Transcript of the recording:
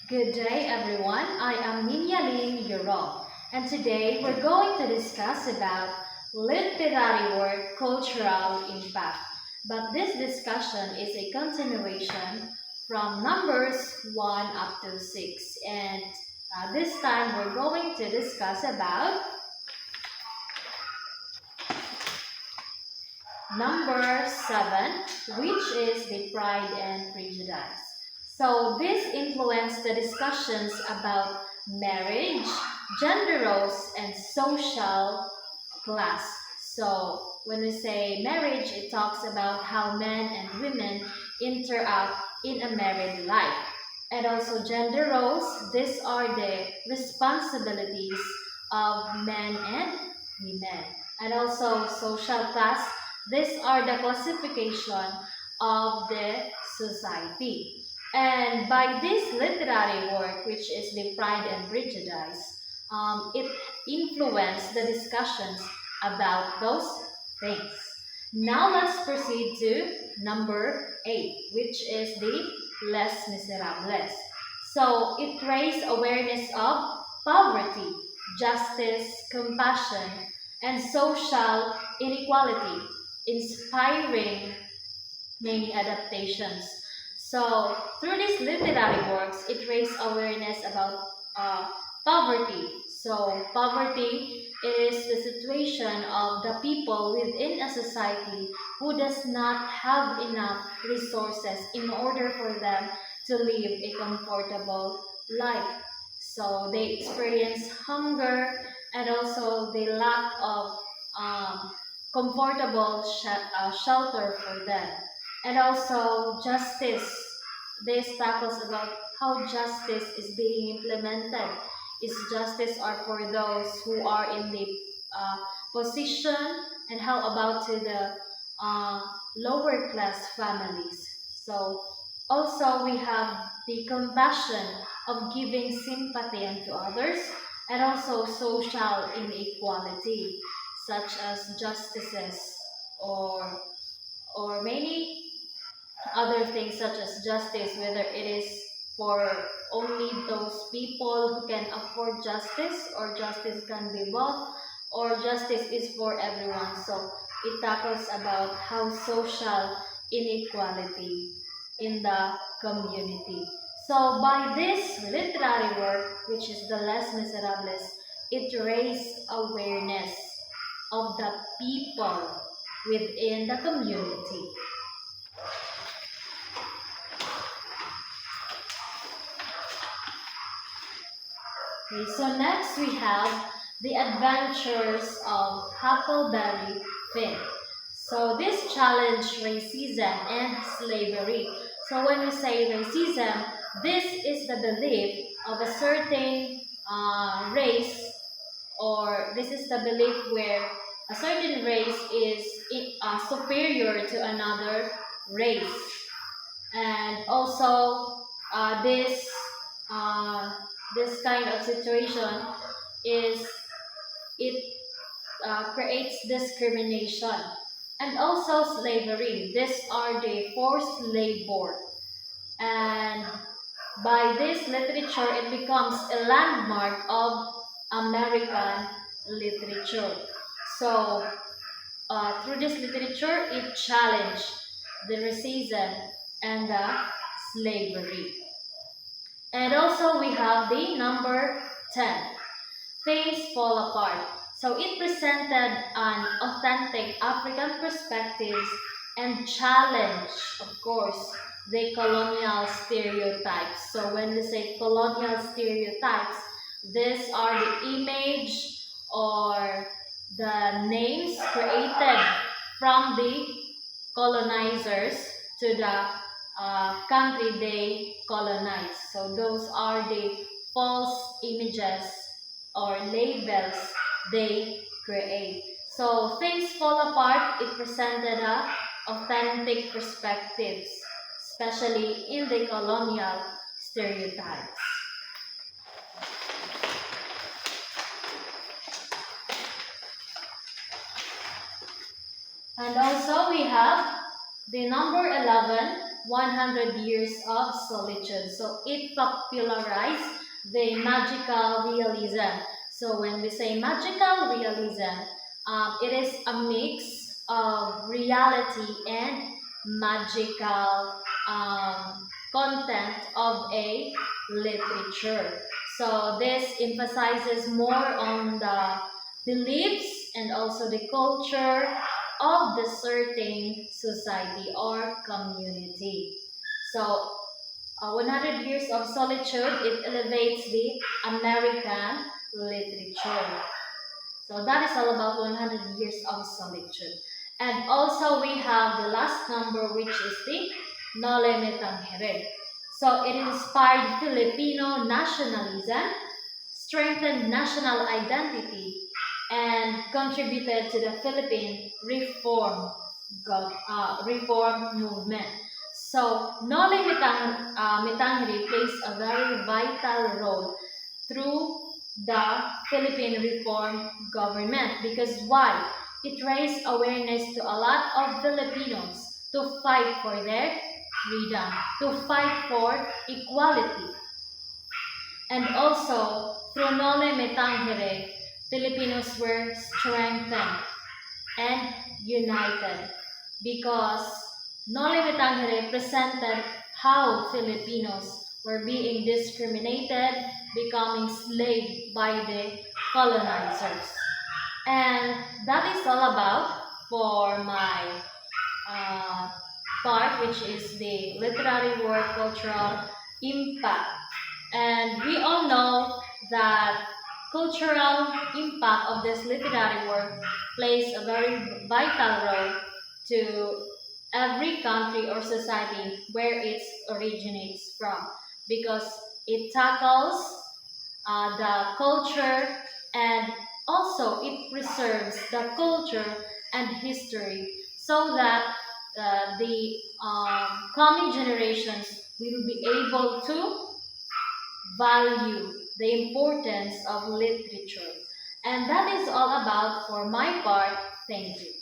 Good day, everyone. I am Ninyalin Yuro, and today we're going to discuss about literary work cultural impact. But this discussion is a continuation from numbers 1 up to 6, and this time we're going to discuss about number 7, which is the Pride and Prejudice. So this influenced the discussions about marriage, gender roles, and social class. So when we say marriage, it talks about how men and women interact in a married life. And also gender roles, these are the responsibilities of men and women. And also social class, these are the classification of the society. And by this literary work, which is the Pride and Prejudice, it influenced the discussions about those things. Now let's proceed to number 8, which is the Les Miserables. So it raised awareness of poverty, justice, compassion, and social inequality, inspiring many adaptations. So, through these literary works, it raised awareness about poverty. So, poverty is the situation of the people within a society who does not have enough resources in order for them to live a comfortable life. So, they experience hunger and also the lack of comfortable shelter for them. And also justice. This tackles about how justice is being implemented. Is justice are for those who are in the uh, position, and how about to the uh, lower class families. So also we have the compassion of giving sympathy unto others, and also social inequality, such as justices or many other things such as justice, whether it is for only those people who can afford justice, or justice can be bought, or justice is for everyone. So it tackles about how social inequality in the community. So by this literary work, which is the Les Miserables, it raised awareness of the people within the community. Okay, so next we have the adventures of Huckleberry Finn. So this challenged racism and slavery. So when we say racism, this is the belief of a certain race, or this is the belief where a certain race is superior to another race. And also this uh, this kind of situation is it creates discrimination, and also slavery. These are the forced labor, and by this literature it becomes a landmark of American literature. So through this literature it challenged the racism and the slavery. And also we have the number 10, Things Fall Apart. So it presented an authentic African perspectives and challenged, of course, the colonial stereotypes. So when we say colonial stereotypes, these are the image or the names created from the colonizers to the country they colonize. So those are the false images or labels they create. So things fall apart. It presented authentic perspectives, especially in the colonial stereotypes. And also we have the number 11, 100 Years of Solitude. So it popularized the magical realism. So when we say magical realism, it is a mix of reality and magical content of a literature. So this emphasizes more on the beliefs and also the culture of the certain society or community. So 100 Years of Solitude, it elevates the American literature. So that is all about 100 Years of Solitude. And also we have the last number, which is the Nole Me Tangere. So it inspired Filipino nationalism, strengthened national identity, and contributed to the Philippine reform movement. So Noli Me Tangere plays a very vital role through the Philippine reform government. Because why? It raised awareness to a lot of Filipinos to fight for their freedom, to fight for equality. And also, through Nole Me Tangere, Filipinos were strengthened and united because Noli Me Tangere presented how Filipinos were being discriminated, becoming slave by the colonizers. And that is all about for my uh, part, which is the literary work cultural impact. And we all know that cultural impact of this literary work plays a very vital role to every country or society where it originates from, because it tackles the culture, and also it preserves the culture and history so that the coming generations will be able to value the importance of literature. And that is all about for my part. Thank you.